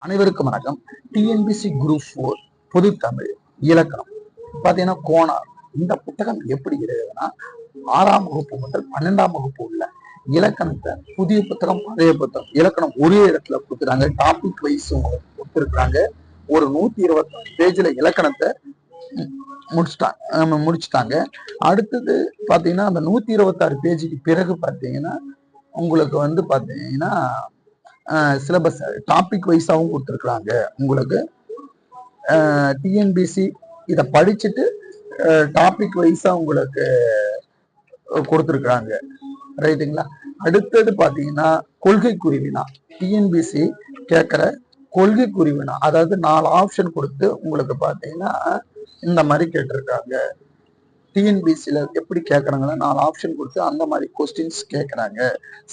அனைவருக்கும் வணக்கம். TNPSC group 4 பொது தமிழ் இலக்கணம் பாத்தீங்கன்னா கோணார். இந்த புத்தகம் எப்படி இருக்குதுன்னா 6ஆம் வகுப்பு முதல் 12ஆம் வகுப்பு உள்ள இலக்கணத்தை புதிய புத்தகம் பழைய புத்தகம் இலக்கணம் ஒரே இடத்துல கொடுத்துறாங்க. டாபிக் வைஸ் கொடுத்துருக்காங்க. ஒரு 126 பேஜ்ல இலக்கணத்தை முடிச்சுட்டாங்க. அடுத்தது பாத்தீங்கன்னா அந்த 126 பேஜுக்கு பிறகு பாத்தீங்கன்னா உங்களுக்கு பாத்தீங்கன்னா சிலபஸ் டாபிக் வைஸாவும் கொடுத்துருக்குறாங்க. உங்களுக்கு டிஎன்பிசி இதை படிச்சுட்டு டாபிக் வைஸா உங்களுக்கு கொடுத்துருக்குறாங்க. ரைட்டுங்களா? அடுத்தது பாத்தீங்கன்னா கொள்கை குறிவினா. டிஎன்பிசி கேட்கிற கொள்கை குறிவினா, அதாவது 4 ஆப்ஷன் கொடுத்து உங்களுக்கு பாத்தீங்கன்னா இந்த மாதிரி கேட்டிருக்காங்க. டிஎன்பிசில எப்படி கேட்கறாங்கன்னா 4 ஆப்ஷன் கொடுத்து அந்த மாதிரி கொஸ்டின்ஸ் கேட்கறாங்க.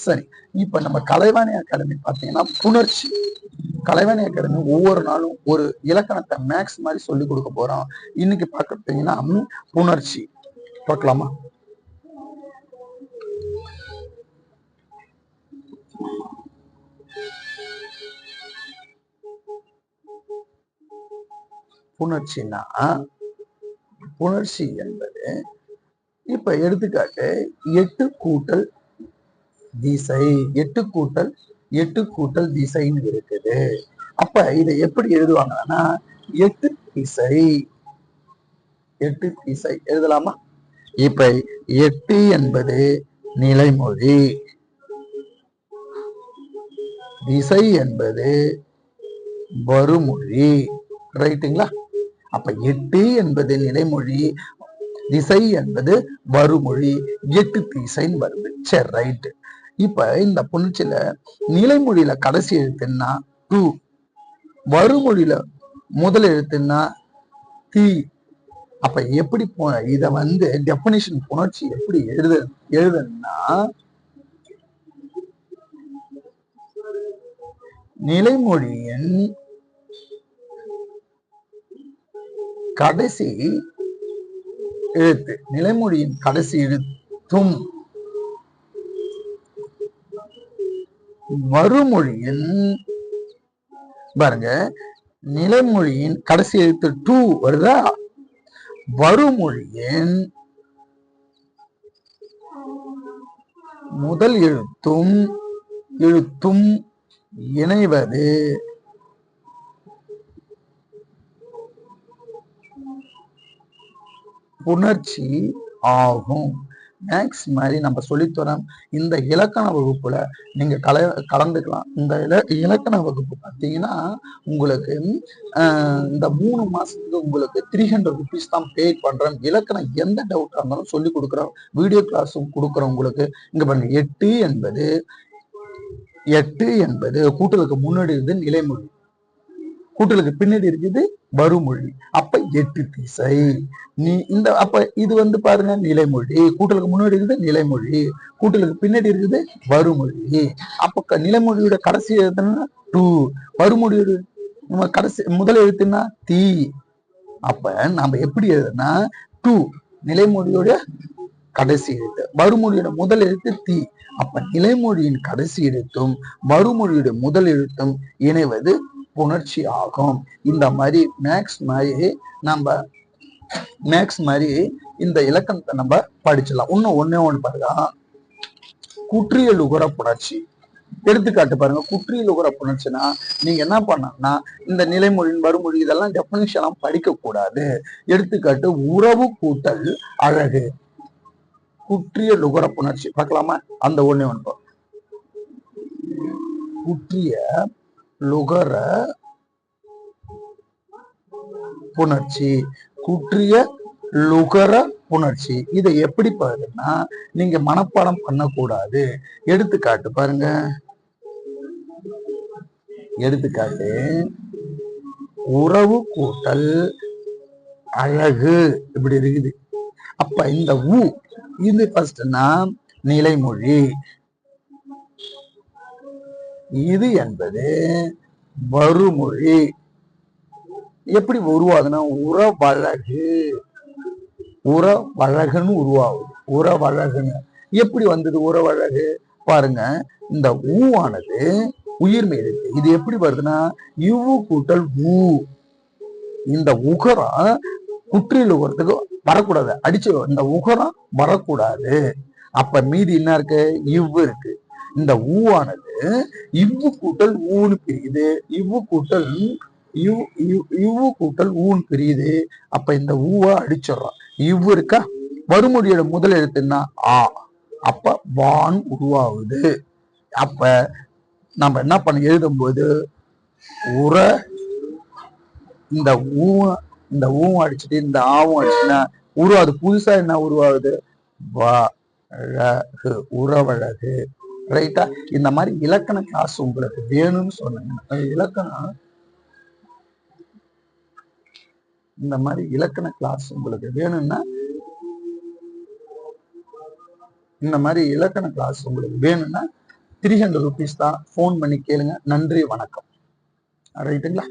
சரி, இப்ப நம்ம கலைவாணி அகாடமி பாத்தீங்கன்னா புணர்ச்சி. கலைவாணி அகாடமி ஒவ்வொரு நாளும் ஒரு இலக்கணத்தை மேக்ஸ் மாதிரி சொல்லி கொடுக்க போறோம். இன்னைக்கு பாத்தீங்கன்னா புணர்ச்சி பார்க்கலாமா? புணர்ச்சின்னா புணர்ச்சி என்பது இப்ப எடுத்துக்காட்டு 8 கூட்டல் திசை, 8 கூட்டல் திசைன்னு இருக்குது. அப்ப இதை எப்படி எழுதுவாங்கன்னா 8 திசை எழுதலாமா? இப்ப 8 என்பது நிலைமொழி, திசை என்பது வருமொழி. ரைட்டுங்களா? அப்ப 8 என்பது நிலைமொழி, திசை என்பது வருமொழி, 8 திசைன்னு வருது. சரி, ரைட்டு. இப்ப இந்த புணர்ச்சியில நிலைமொழியில கடைசி எழுத்துன்னா 2, வருமொழியில முதல் எழுத்துன்னா தி. அப்ப எப்படி இத டெபினிஷன் புணர்ச்சி எப்படி எழுதுன்னா நிலைமொழியின் கடைசி எழுத்து, நிலைமொழியின் கடைசி எழுத்தும் வருமொழியின் பாருங்க, நிலைமொழியின் கடைசி எழுத்து 2 வருதா, வருமொழியின் முதல் எழுத்தும் இணைவது புணர்ச்சி ஆகும். மேக்ஸ் மாதிரி நம்ம சொல்லித்தரோம். இந்த இலக்கண வகுப்புல நீங்க கலந்துக்கலாம். இந்த இலக்கண வகுப்பு பார்த்தீங்கன்னா உங்களுக்கு இந்த 3 மாசத்துக்கு உங்களுக்கு 300 rupees தான் பே பண்றோம். இலக்கணம் எந்த டவுட்டா இருந்தாலும் சொல்லி கொடுக்குறோம். வீடியோ கிளாஸும் கொடுக்குறோம் உங்களுக்கு. இங்க பாருங்க, 8 என்பது கூட்டலுக்கு முன்னாடி இருக்குது நிலைமொழி, கூட்டலுக்கு பின்னாடி இருக்குது வருமொழி. அப்ப 8 திசை. அப்ப இது பாருங்க நிலைமொழி, கூட்டலுக்கு முன்னாடி இருக்குது நிலைமொழி, கூட்டலுக்கு பின்னாடி இருக்குது வருமொழி. அப்ப நிலைமொழியோட கடைசி எழுத்துன்னா 2, வருமொழியோட கடைசி முதல் எழுத்துன்னா தி. அப்ப நாம எப்படி எழுதுனா 2 நிலைமொழியோட கடைசி எழுத்து, வருமொழியோட முதல் எழுத்து தி. அப்ப நிலைமொழியின் கடைசி எழுத்தும் வருமொழியோட முதல் எழுத்தும் இணைவது புணர்ச்சி ஆகும். இந்த மாதிரி மேக்ஸ் மாதிரி இந்த இலக்கணத்தை நம்ம படிச்சிடலாம். இன்னும் ஒண்ணு பாருங்க, குற்றியல் உகர புணர்ச்சி. எடுத்துக்காட்டு பாருங்க, குற்றியல் உகர புணர்ச்சினா நீங்க என்ன பண்ணா இந்த நிலைமொழியின் வருமொழி இதெல்லாம் டெபினிஷன் எல்லாம் படிக்க கூடாது. எடுத்துக்காட்டு உறவு கூட்டல் அழகு. குற்றியல் உகர புணர்ச்சி பார்க்கலாமா? அந்த ஒண்ணு குற்றிய லுகர புணர்ச்சி, குற்றிய லுகர புணர்ச்சி. இதை எப்படி பாருன்னா நீங்க மனப்பாடம் பண்ணக்கூடாது. எடுத்துக்காட்டு பாருங்க, எடுத்துக்காட்டு உறவு கூட்டல் அழகு இப்படி இருக்குது. அப்ப இந்த இது ஃபர்ஸ்ட்னா நிலைமொழி, இது என்பது வருமொழி. எப்படி உருவாகுதுன்னா உறவழகுன்னு உருவாகுது. உறவழகுன்னு எப்படி வந்தது? உறவழகு பாருங்க, இந்த ஊவானது உயிர்மை இருக்கு. இது எப்படி வருதுன்னா இவ்வு கூட்டல் ஊ. இந்த உகரம் குற்றியல் உகரத்துக்கு வரக்கூடாது, அடிச்சு இந்த உகரம் வரக்கூடாது. அப்ப மீதி என்ன இருக்கு? இவ்வு இருக்கு. இந்த ஊவானது இவ்வு கூட்டல் ஊன்னு பிரியுது, இவ்வு கூட்டல் இவ்வு கூட்டல் ஊன்னு பிரியுது. அப்ப இந்த ஊவா அடிச்சிடறோம். இவ்வு இருக்கா, வறுமொழியோட முதல் எழுத்துன்னா ஆ. அப்ப வான் உருவாகுது. அப்ப நம்ம என்ன பண்ண எழுதும்போது உர இந்த ஊவும் அடிச்சுட்டு இந்த ஆவும் அடிச்சுன்னா உருவாது. புதுசா என்ன உருவாகுது? உறவழகு. ரைட்டா? இந்த மாதிரி இலக்கண கிளாஸ் உங்களுக்கு வேணும்னு சொன்னாங்க. இலக்கணம் இந்த மாதிரி இலக்கண கிளாஸ் உங்களுக்கு வேணும்னா இந்த மாதிரி இலக்கண கிளாஸ் உங்களுக்கு வேணும்னா 300 rupees தான். போன் பண்ணி கேளுங்க. நன்றி, வணக்கம். ரைட்டுங்களா?